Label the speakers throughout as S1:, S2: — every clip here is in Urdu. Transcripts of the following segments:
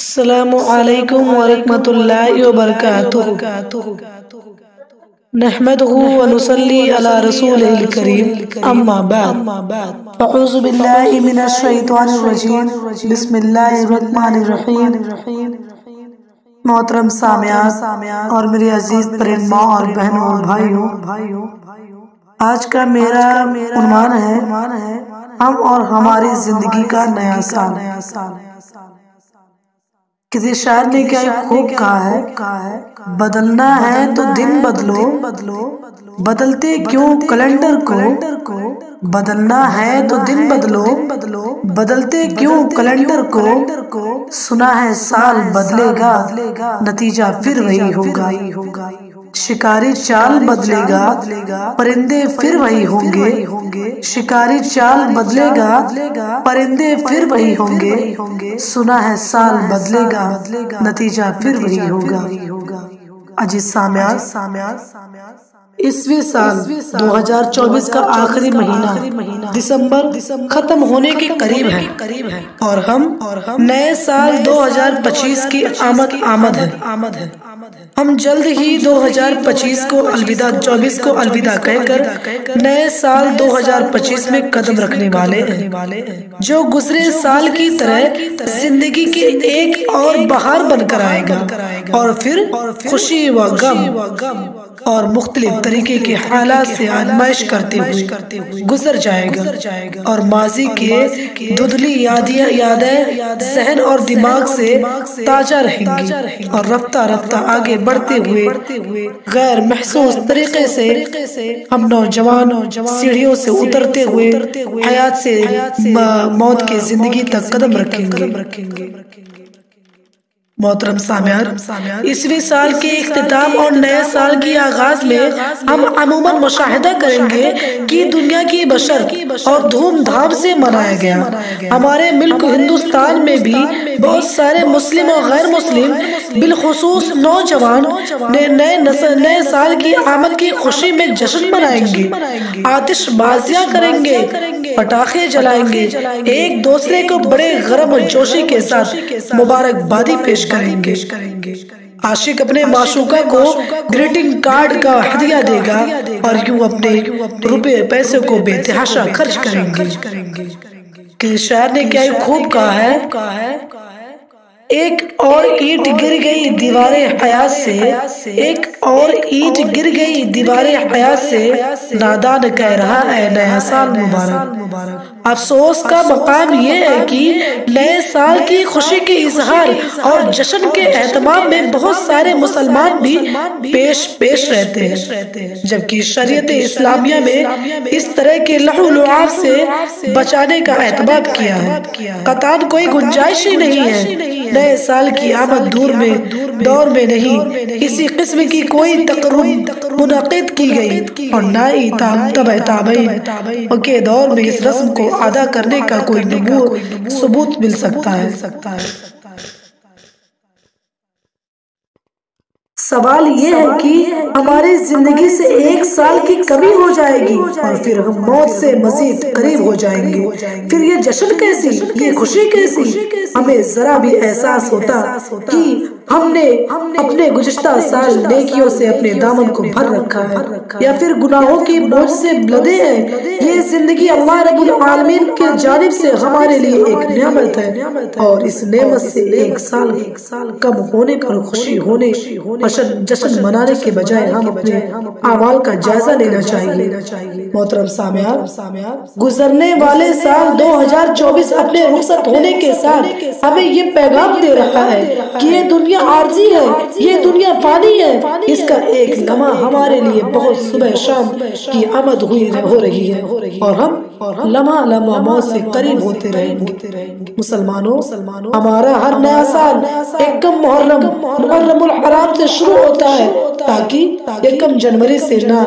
S1: السلام علیکم ورحمۃ اللہ وبرکاتہ نحمده ونصلي على رسوله الكريم اما بعد اعوذ باللہ من الشیطان الرجیم بسم اللہ الرحمن الرحیم۔ محترم سامعات اور میری عزیز پرند ماں اور بہنوں اور بھائیوں، آج کا میرا عنوان ہے ہم اور ہماری زندگی کا نیا سال۔ کسی شاعر نے کیا خوب کہا ہے، بدلنا ہے تو دن بدلو، بدلتے کیوں کیلنڈر کو، بدلنا ہے تو دن بدلو، بدلتے کیوں کیلنڈر کو، سنا ہے سال بدلے گا نتیجہ پھر وہی ہوگا، شکاری چال بدلے گا پرندے پھر وہی ہوں گے، شکاری چال بدلے گا پرندے پھر وہی ہوں گے، سنا ہے سال بدلے گا نتیجہ پھر وہی ہوگا۔ عزیز سامعات، عیسوی سال 2024 کا آخری مہینہ دسمبر ختم ہونے کے قریب ہے اور ہم نئے سال 2025 کی آمد ہے۔ ہم جلد ہی 2025 کو الوداع 24 کو الوداع کہہ کر نئے سال 2025 میں قدم رکھنے والے ہیں، جو گزرے سال کی طرح زندگی کی ایک اور بہار بن کر آئے گا اور پھر خوشی و غم اور مختلف طریقے کے حالات سے آزمائش کرتے ہوئے گزر جائے گا، اور ماضی کے دھندلی یادیں ذہن اور دماغ سے تازہ رہیں گی، اور رفتہ رفتہ آگے بڑھتے ہوئے غیر محسوس طریقے سے ہم نوجوان سیڑھیوں سے اترتے ہوئے حیات سے موت کے زندگی تک قدم رکھیں گے۔ محترم سامعین، عیسوی سال کے اختتام اور نئے سال کی آغاز میں ہم عموماً مشاہدہ کریں گے کہ دنیا کی بشر اور دھوم دھام سے منایا گیا۔ ہمارے ملک ہندوستان میں بھی بہت سارے مسلم اور غیر مسلم بالخصوص نوجوان نئے سال کی آمد کی خوشی میں جشن منائیں گے، آتش بازیاں کریں گے، پٹاخے جلائیں گے، ایک دوسرے کو بڑے گرم و جوشی کے ساتھ مبارکبادی پیش کریں گے۔ عاشق اپنے معشوقہ کو گریٹنگ کارڈ کا ہدیہ دے گا اور یوں اپنے روپے پیسے کو بے تحاشا خرچ کریں گے۔ کہ شاعر نے کیا خوب کہا ہے، ایک اور اینٹ گر گئی دیوار حیات سے، ایک اور اینٹ گر گئی دیوار حیات سے، نادان کہہ رہا ہے نیا سال مبارک۔ افسوس کا مقام یہ ہے کہ نئے سال کی خوشی کے اظہار اور جشن کے اہتمام میں بہت سارے مسلمان بھی پیش رہتے ہیں، جبکہ شریعت اسلامیہ میں اس طرح کے لہو لعاب سے بچانے کا اہتمام کیا ہے۔ قطعاً کوئی گنجائش ہی نہیں ہے نئے سال کی آمد دور میں نہیں اسی قسم کی کوئی تقریب منعقد کی گئی، اور نہ ہی تابعین کے دور میں اس رسم کو ادا کرنے کا کوئی ثبوت مل سکتا ہے۔ سوال یہ ہے کہ ہماری زندگی سے ایک سال کی کمی ہو جائے گی اور پھر ہم موت سے مزید قریب ہو جائیں گے، پھر یہ جشن کیسی، یہ خوشی کیسی؟ ہمیں ذرا بھی احساس ہوتا کہ ہم نے اپنے گزشتہ سال نیکیوں سے اپنے دامن کو بھر رکھا ہے یا پھر گناہوں کی بوجھ سے لدے ہیں۔ یہ زندگی اللہ رب العالمین کی جانب سے ہمارے لیے ایک نعمت ہے، اور اس نعمت سے ایک سال کم ہونے پر خوشی ہونے جشن منانے کے بجائے ہم اپنے اعمال کا جائزہ لینا چاہیے۔ محترم سامعین، گزرنے والے سال 2024 اپنے رخصت ہونے کے ساتھ ہمیں یہ پیغام دے رہا ہے کہ یہ دنیا عارضی ہے، یہ دنیا فانی ہے، اس کا ایک لمحہ ہمارے لیے بہت صبح شام کی آمد ہو رہی ہے، اور ہم لمحہ موت سے قریب ہوتے رہیں گے۔ مسلمانوں، ہمارا ہر نیا سال ایک محرم الحرام سے شروع ہوتا ہے تاکہ یکم جنوری سے نہ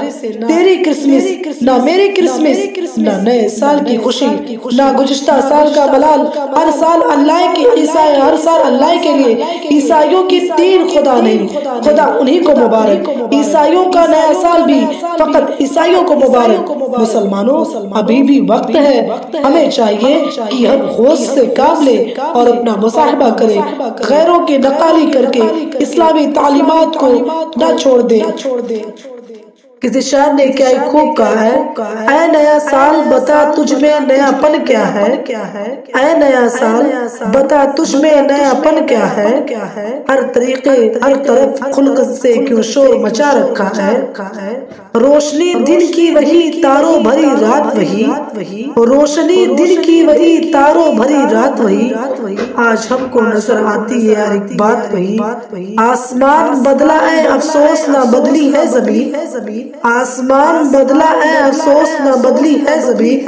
S1: تیری کرسمس نہ میری کرسمس نہ نئے سال کی خوشی نہ گزشتہ سال کا ملال، ہر سال اللہ کے عیسائی، ہر سال اللہ کے لیے عیسائیوں کی 3 خدا نہیں، خدا انہی کو مبارک، عیسائیوں کا نیا سال بھی فقط عیسائیوں کو مبارک۔ مسلمانوں ابھی بھی وقت ہے، ہمیں چاہیے کہ ہم ہوش سے کام لیں اور اپنا مصاحبہ کریں، غیروں کی نقالی کر کے اسلامی تعلیمات کو نہ چھوڑ دیں۔ کسی شاعر نے کیا ہی خوب کہا ہے، اے نیا سال بتا تجھ میں نیا پن کیا ہے، اے نیا سال بتا تجھ میں نیا پن کیا ہے، ہر طریقے ہر طرف خلق سے کیوں شور مچا رکھا ہے، روشنی دن کی وہی تاروں بھری رات وہی، روشنی دن کی وہی تاروں بھری رات وہی، آج ہم کو نظر آتی ہے ہر ایک بات وہی، آسمان بدلا ہے افسوس نہ بدلی ہے زمین، آسمان بدلا ہے افسوس نہ بدلی ہے زمین،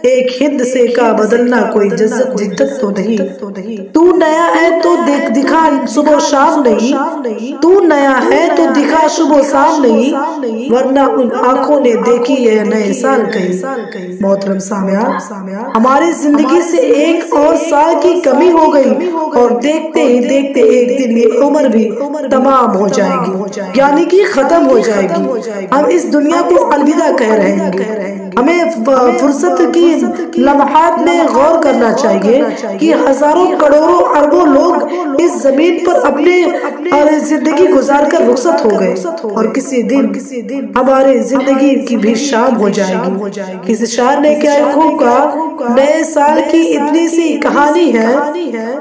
S1: ایک ہند سے کا بدلنا کوئی جدت تو نہیں، تو نیا ہے تو دکھا صبح و شام نہیں، تو نیا ہے تو دکھا صبح و شام نہیں، ورنہ ان آنکھوں نے دیکھی ہے نئے سال کہیں۔ محترم سامعین، ہماری زندگی سے ایک اور سال کی کمی ہو گئی اور دیکھتے ہی دیکھتے ایک دن یہ عمر بھی تمام ہو جائے گی، یعنی کہ ختم ہو جائے گی، ہم اس دنیا کو الوداع کہہ رہے ہیں۔ ہمیں فرصت کی لمحات میں غور کرنا چاہیے کہ ہزاروں کروڑوں اربوں لوگ اس زمین پر اپنے زندگی گزار کر رخصت ہو گئے اور کسی دن ہماری زندگی کی بھی شام ہو جائے گی۔ کسی شاعر نے کیا خوب کہا، نئے سال کی اتنی سی کہانی ہے،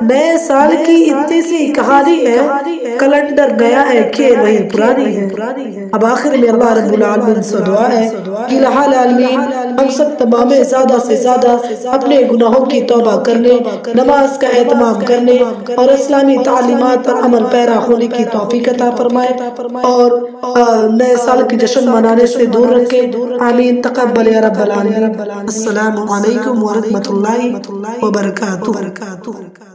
S1: نئے سال کی اتنی سی کہانی ہے، کیلنڈر نیا ہے کھیل وہی پرانی ہے۔ اب آخر میں اللہ رب العالمین سے دعا ہے کہ الہ العالمین ہم سب تمام زیادہ سے زیادہ اپنے گناہوں کی توبہ کرنے، نماز کا اہتمام کرنے اور اسلامی تعلیمات پر عمل پیرا ہونے کی توفیق عطا فرمائے اور نئے سال کی جشن منانے سے دور رکھے۔ آمین، تقبل یا رب العالمین۔ السلام علیکم ورحمۃ اللہ وبرکاتہ۔